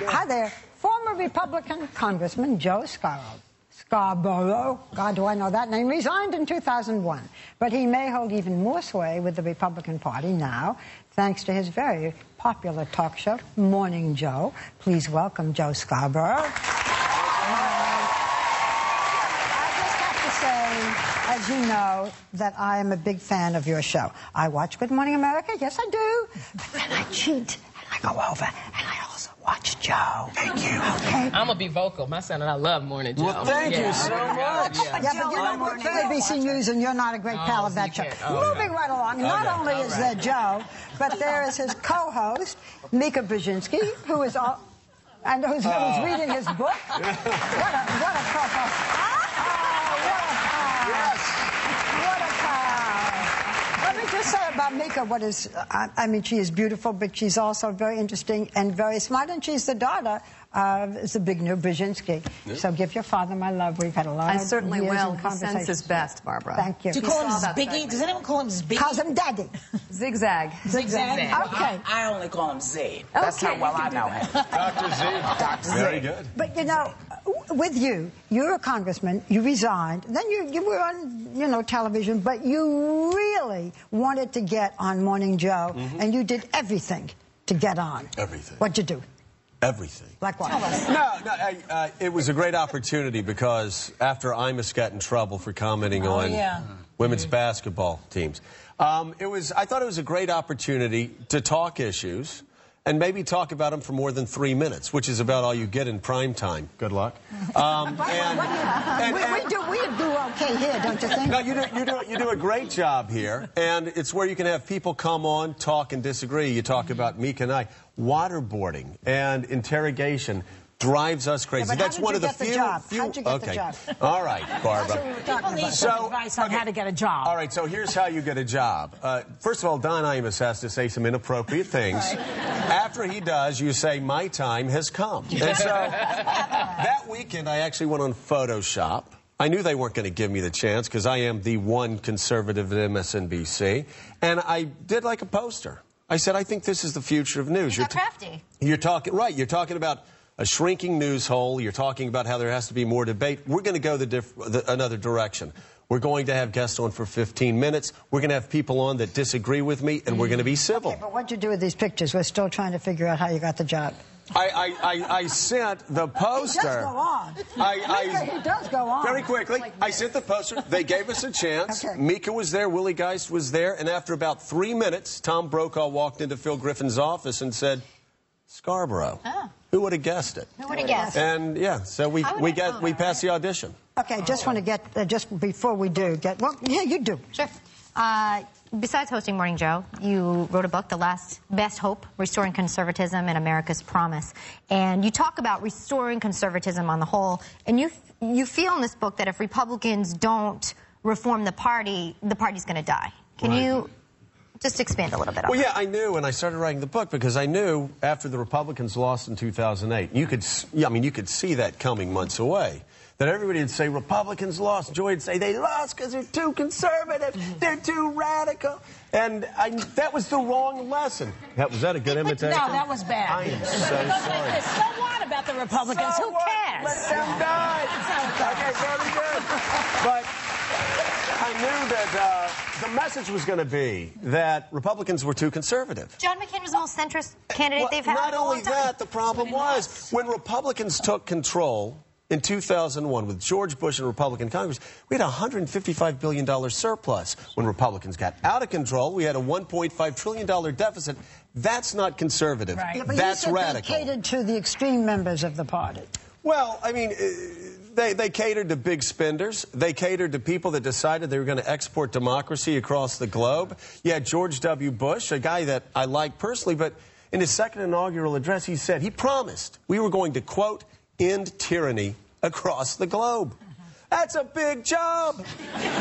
Hi there. Former Republican Congressman Joe Scarborough, God, do I know that name, resigned in 2001. But he may hold even more sway with the Republican Party now, thanks to his very popular talk show, Morning Joe. Please welcome Joe Scarborough. As you know, that I am a big fan of your show. I watch Good Morning America, yes I do, but then I cheat and I go over and I also watch Joe. Thank you. Okay. I'm gonna be vocal. My son and I love Morning Joe. Well, thank you so much. Yeah, but you know, we're for ABC News and you're not a great pal of that show. Moving right along, not only is there Joe, but there is his co-host, Mika Brzezinski, who is who's reading his book. What a co-host. Let me just say about Mika what is, I mean, she is beautiful, but she's also very interesting and very smart, and she's the daughter of Zbigniew Brzezinski. Yep. So give your father my love. We've had a lot of years certainly will. He sends his best, Barbara. Thank you. Do you call him Zbiggy? Does anyone call him Zbiggy? Calls him Daddy. Zigzag. Zigzag. Okay. I only call him Z. That's how well I know him. Dr. Z. Dr. Z. Very good. But, you know, with you, you're a congressman, you resigned, then you were on, you know, television, but you really wanted to get on Morning Joe, and you did everything to get on. Everything. What'd you do? Everything. Like what? No, it was a great opportunity because after Imus got in trouble for commenting on women's basketball teams, I thought it was a great opportunity to talk issues and maybe talk about them for more than 3 minutes, which is about all you get in prime time. Good luck. We do okay here, don't you think? No, you do a great job here, and it's where you can have people come on, talk, and disagree. You talk about Mika and I. Waterboarding and interrogation drives us crazy. Yeah, that's one of the few. How'd you get the job? All right, Barbara. People need some advice on how to get a job. All right, so here's how you get a job. First of all, Don Imus has to say some inappropriate things. Right. After he does, you say, my time has come. And so that weekend, I actually went on Photoshop. I knew they weren't going to give me the chance because I am the one conservative at MSNBC. And I did like a poster. I said, I think this is the future of news. You're crafty. You're talking, right, you're talking about a shrinking news hole. You're talking about how there has to be more debate. We're going to go another direction. We're going to have guests on for 15 minutes. We're going to have people on that disagree with me, and we're going to be civil. Okay, but what'd you do with these pictures? We're still trying to figure out how you got the job. I sent the poster. He does go on. He does go on. Very quickly, I sent the poster. They gave us a chance. Okay. Mika was there. Willie Geist was there. And after about 3 minutes, Tom Brokaw walked into Phil Griffin's office and said, Scarborough. Oh. Who would have guessed it? Who would have guessed? And, yeah, so we passed the audition. Okay, just want to get, just before we do, well, yeah, you do. Sure. Besides hosting Morning Joe, you wrote a book, The Last Best Hope, Restoring Conservatism and America's Promise. And you talk about restoring conservatism on the whole. And you feel in this book that if Republicans don't reform the party's going to die. Can you just expand a little bit on that? Well, yeah, I knew when I started writing the book because I knew after the Republicans lost in 2008, you could see that coming months away. That everybody would say, Republicans lost. Joy would say, they lost because they're too conservative. They're too radical. And that was the wrong lesson. Was that a good imitation? No, that was bad. I am so sorry. So what about the Republicans? So Who cares? Let them die. Okay, very good. But I knew that the message was going to be that Republicans were too conservative. John McCain was the most centrist candidate they've had Not in a long only time. that, the problem was when Republicans took control in 2001, with George Bush and Republican Congress, we had a $155 billion surplus. When Republicans got out of control, we had a $1.5 trillion deficit. That's not conservative. Right. Yeah, but that's radical. They catered to the extreme members of the party. Well, I mean, they catered to big spenders. They catered to people that decided they were going to export democracy across the globe. You had George W. Bush, a guy that I like personally, but in his second inaugural address, he promised we were going to, quote, end tyranny across the globe. That's a big job. Too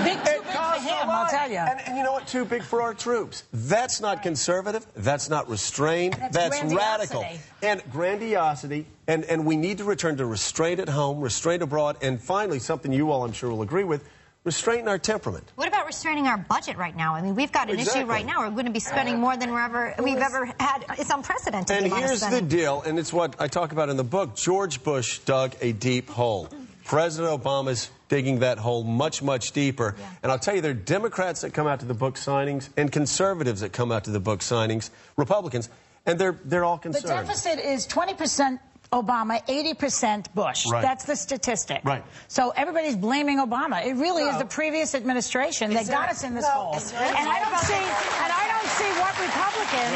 big for him, I'll tell you. And you know what? Too big for our troops. That's not conservative. That's not restrained. That's radical. And grandiosity. And we need to return to restraint at home, restraint abroad, and finally, something you all, I'm sure, will agree with, restraining our temperament. What about restraining our budget right now? I mean, we've got an issue right now. We're going to be spending more than we've ever had. It's unprecedented. And here's the deal, and it's what I talk about in the book. George Bush dug a deep hole. President Obama's digging that hole much, much deeper. Yeah. And I'll tell you, there are Democrats that come out to the book signings and conservatives that come out to the book signings, Republicans, and they're all concerned. The deficit is 20% Obama, 80% Bush. Right. That's the statistic. Right. So everybody's blaming Obama. It really is the previous administration that got us in this hole. And I don't see what Republicans.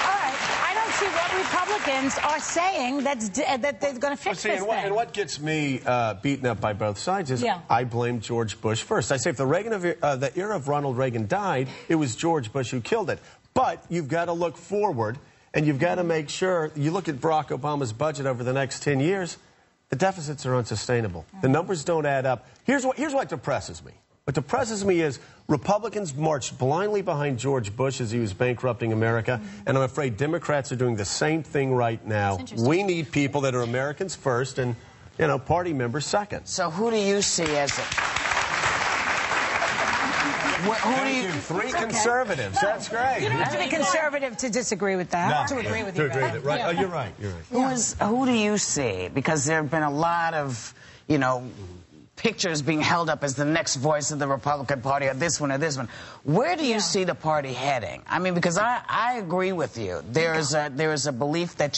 All right. I don't see what Republicans are saying that they're going to fix this thing. And what gets me beaten up by both sides is I blame George Bush first. I say if the era of Ronald Reagan died, it was George Bush who killed it. But you've got to look forward. And you've got to make sure, you look at Barack Obama's budget over the next 10 years, the deficits are unsustainable. The numbers don't add up. Here's what depresses me. What depresses me is Republicans marched blindly behind George Bush as he was bankrupting America, and I'm afraid Democrats are doing the same thing right now. We need people that are Americans first and, you know, party members second. So who do you see as Thank you. Three conservatives. That's great. You don't have to be conservative to disagree with that. No, to agree with you. Right. Oh, you're right. You're right. Who do you see? Because there have been a lot of, you know, pictures being held up as the next voice of the Republican Party, or this one or this one. Where do you see the party heading? I mean, because I agree with you. There is a belief that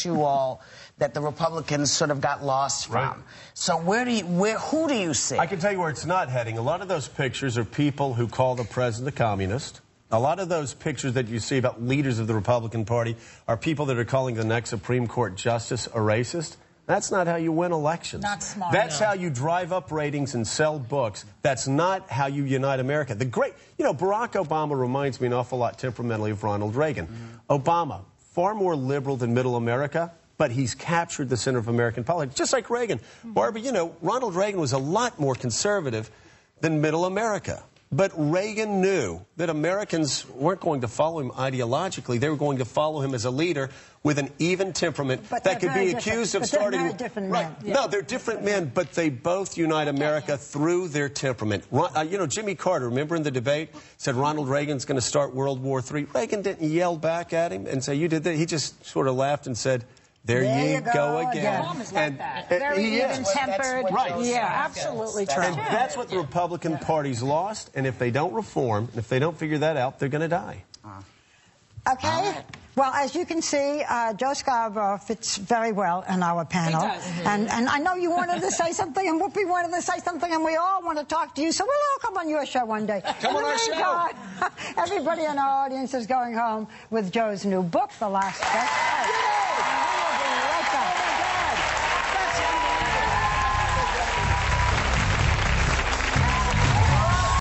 that the Republicans sort of got lost from. Right. So who do you see? I can tell you where it's not heading. A lot of those pictures are people who call the president a communist. A lot of those pictures that you see about leaders of the Republican Party are people that are calling the next Supreme Court justice a racist. That's not how you win elections. Not smart. That's how you drive up ratings and sell books. That's not how you unite America. Barack Obama reminds me an awful lot temperamentally of Ronald Reagan. Obama, far more liberal than middle America, but he's captured the center of American politics, just like Reagan. Barbara, you know, Ronald Reagan was a lot more conservative than middle America. But Reagan knew that Americans weren't going to follow him ideologically. They were going to follow him as a leader with an even temperament that could be accused of starting... They're very different men. Yeah. No, they're different men, but they both unite America through their temperament. Jimmy Carter, remember in the debate, said Ronald Reagan's going to start World War III. Reagan didn't yell back at him and say, you did that. He just sort of laughed and said... There you go again. Obama's like that. Very even-tempered. Right. Yeah, absolutely true. And that's what the Republican Party's lost. And if they don't reform, if they don't figure that out, they're going to die. Okay. Well, as you can see, Joe Scarborough fits very well in our panel. He does. And I know you wanted to say something, and Whoopi wanted to say something, and we all want to talk to you, so we'll all come on your show one day. Come on our show. Everybody in our audience is going home with Joe's new book, The Last Step.